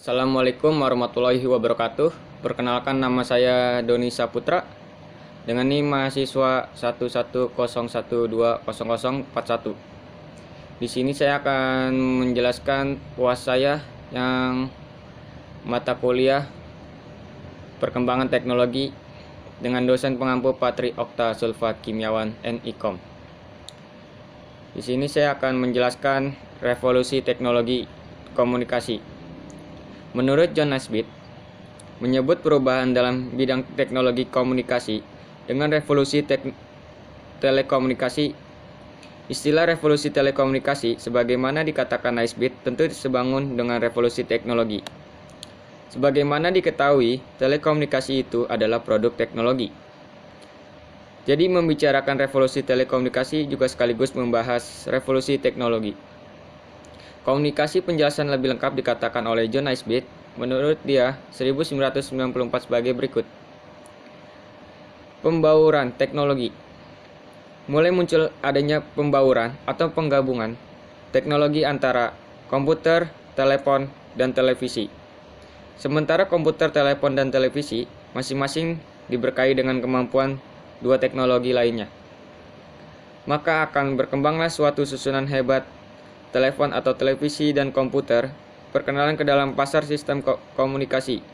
Assalamualaikum warahmatullahi wabarakatuh. Perkenalkan, nama saya Doni Saputra. Dengan NIM mahasiswa 1101200041. Di sini saya akan menjelaskan UAS saya yang mata kuliah Perkembangan Teknologi dengan dosen pengampu Patri Okta Sulfa Kimiawan NIKOM. Di sini saya akan menjelaskan revolusi teknologi komunikasi. Menurut John Naisbitt, menyebut perubahan dalam bidang teknologi komunikasi dengan revolusi telekomunikasi. Istilah revolusi telekomunikasi sebagaimana dikatakan Naisbitt tentu sebangun dengan revolusi teknologi. Sebagaimana diketahui, telekomunikasi itu adalah produk teknologi. Jadi membicarakan revolusi telekomunikasi juga sekaligus membahas revolusi teknologi. Komunikasi penjelasan lebih lengkap dikatakan oleh John Naisbitt menurut dia 1994 sebagai berikut. Pembauran teknologi. Mulai muncul adanya pembauran atau penggabungan teknologi antara komputer, telepon, dan televisi. Sementara komputer, telepon, dan televisi masing-masing diberkahi dengan kemampuan dua teknologi lainnya. Maka akan berkembanglah suatu susunan hebat telepon atau televisi dan komputer, perkenalan ke dalam pasar sistem komunikasi.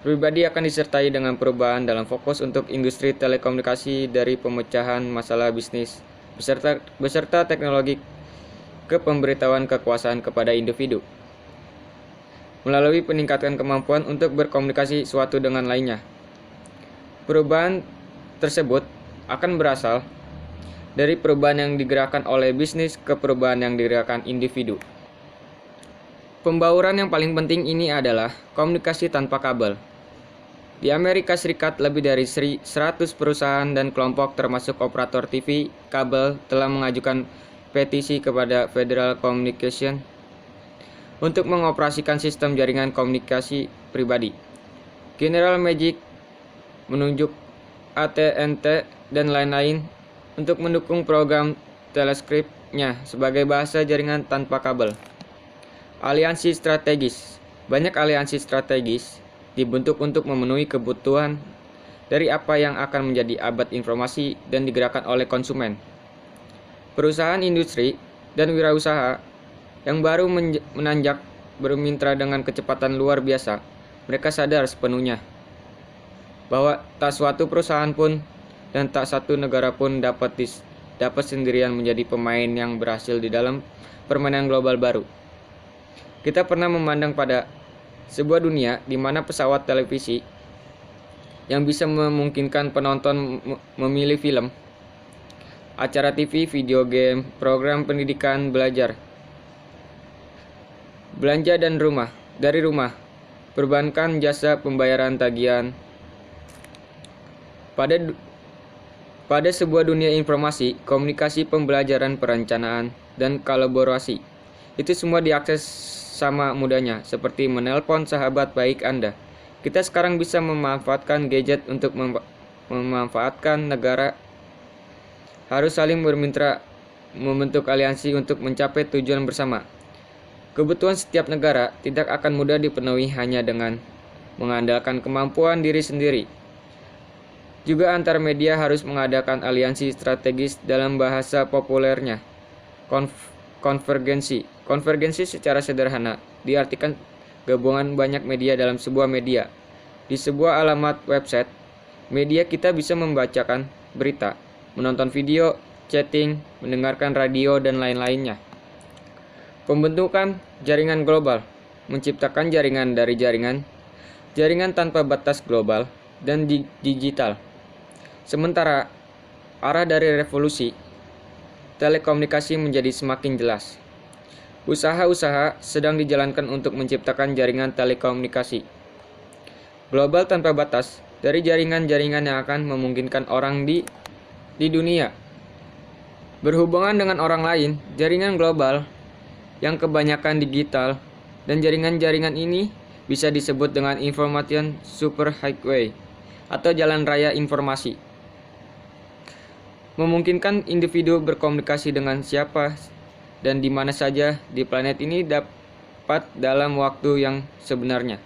Pribadi akan disertai dengan perubahan dalam fokus untuk industri telekomunikasi dari pemecahan masalah bisnis beserta teknologi ke pemberitahuan kekuasaan kepada individu melalui peningkatan kemampuan untuk berkomunikasi suatu dengan lainnya. Perubahan tersebut akan berasal dari perubahan yang digerakkan oleh bisnis ke perubahan yang digerakkan individu. Pembauran yang paling penting ini adalah komunikasi tanpa kabel. Di Amerika Serikat, lebih dari 100 perusahaan dan kelompok termasuk operator TV kabel telah mengajukan petisi kepada Federal Communication untuk mengoperasikan sistem jaringan komunikasi pribadi. General Magic menunjuk AT&T dan lain-lain untuk mendukung program telescript-nya sebagai bahasa jaringan tanpa kabel. Aliansi strategis. Banyak aliansi strategis dibentuk untuk memenuhi kebutuhan dari apa yang akan menjadi abad informasi dan digerakkan oleh konsumen. Perusahaan industri dan wirausaha yang baru menanjak bermitra dengan kecepatan luar biasa. Mereka sadar sepenuhnya bahwa tak suatu perusahaan pun dan tak satu negara pun dapat sendirian menjadi pemain yang berhasil di dalam permainan global baru. Kita pernah memandang pada sebuah dunia di mana pesawat televisi yang bisa memungkinkan penonton memilih film, acara TV, video game, program pendidikan, belajar, belanja dan dari rumah, perbankan, jasa pembayaran tagihan. Pada sebuah dunia informasi, komunikasi, pembelajaran, perencanaan, dan kolaborasi, itu semua diakses sama mudahnya, seperti menelpon sahabat baik Anda. Kita sekarang bisa memanfaatkan gadget untuk memanfaatkan negara harus saling bermitra, membentuk aliansi untuk mencapai tujuan bersama. Kebutuhan setiap negara tidak akan mudah dipenuhi hanya dengan mengandalkan kemampuan diri sendiri. Juga antar media harus mengadakan aliansi strategis, dalam bahasa populernya konvergensi. Konvergensi secara sederhana diartikan gabungan banyak media dalam sebuah media. Di sebuah alamat website, media kita bisa membacakan berita, menonton video, chatting, mendengarkan radio, dan lain-lainnya. Pembentukan jaringan global, menciptakan jaringan dari jaringan tanpa batas global dan digital. Sementara arah dari revolusi telekomunikasi menjadi semakin jelas. Usaha-usaha sedang dijalankan untuk menciptakan jaringan telekomunikasi global tanpa batas dari jaringan-jaringan yang akan memungkinkan orang di dunia berhubungan dengan orang lain. Jaringan global yang kebanyakan digital, dan jaringan-jaringan ini bisa disebut dengan information superhighway atau jalan raya informasi. Memungkinkan individu berkomunikasi dengan siapa dan di mana saja di planet ini cepat dalam waktu yang sebenarnya.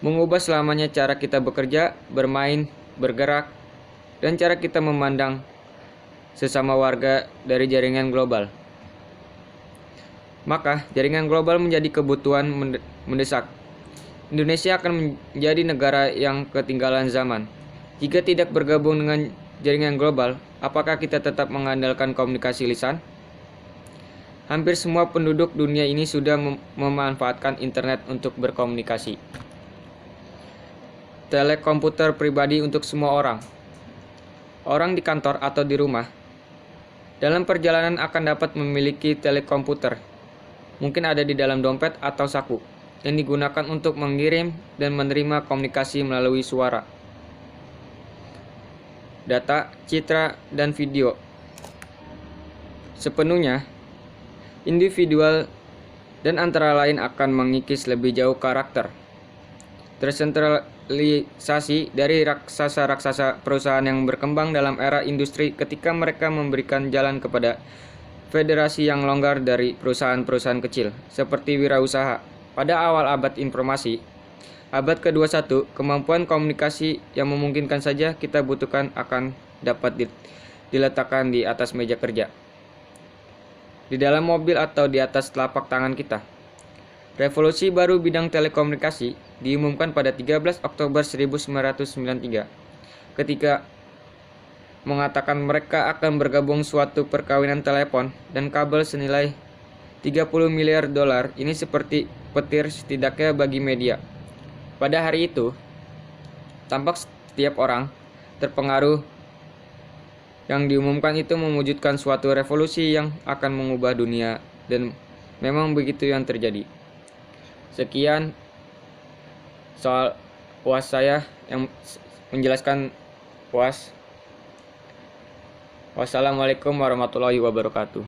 Mengubah selamanya cara kita bekerja, bermain, bergerak, dan cara kita memandang sesama warga dari jaringan global. Maka, jaringan global menjadi kebutuhan mendesak. Indonesia akan menjadi negara yang ketinggalan zaman. Jika tidak bergabung dengan jaringan global, apakah kita tetap mengandalkan komunikasi lisan? Hampir semua penduduk dunia ini sudah memanfaatkan internet untuk berkomunikasi. Telekomputer pribadi untuk semua orang. Orang di kantor atau di rumah dalam perjalanan akan dapat memiliki telekomputer. Mungkin ada di dalam dompet atau saku yang digunakan untuk mengirim dan menerima komunikasi melalui suara, data, citra, dan video. Sepenuhnya individual dan antara lain akan mengikis lebih jauh karakter tersentralisasi dari raksasa-raksasa perusahaan yang berkembang dalam era industri ketika mereka memberikan jalan kepada federasi yang longgar dari perusahaan-perusahaan kecil seperti wirausaha. Pada awal abad informasi, abad ke-21, kemampuan komunikasi yang memungkinkan saja kita butuhkan akan dapat diletakkan di atas meja kerja, di dalam mobil atau di atas telapak tangan kita. Revolusi baru bidang telekomunikasi diumumkan pada 13 Oktober 1993 ketika mengatakan mereka akan bergabung suatu perkawinan telepon dan kabel senilai 30 miliar dolar. Ini seperti petir setidaknya bagi media. Pada hari itu, tampak setiap orang terpengaruh yang diumumkan itu mewujudkan suatu revolusi yang akan mengubah dunia, dan memang begitu yang terjadi. Sekian soal UAS saya yang menjelaskan UAS. Wassalamualaikum warahmatullahi wabarakatuh.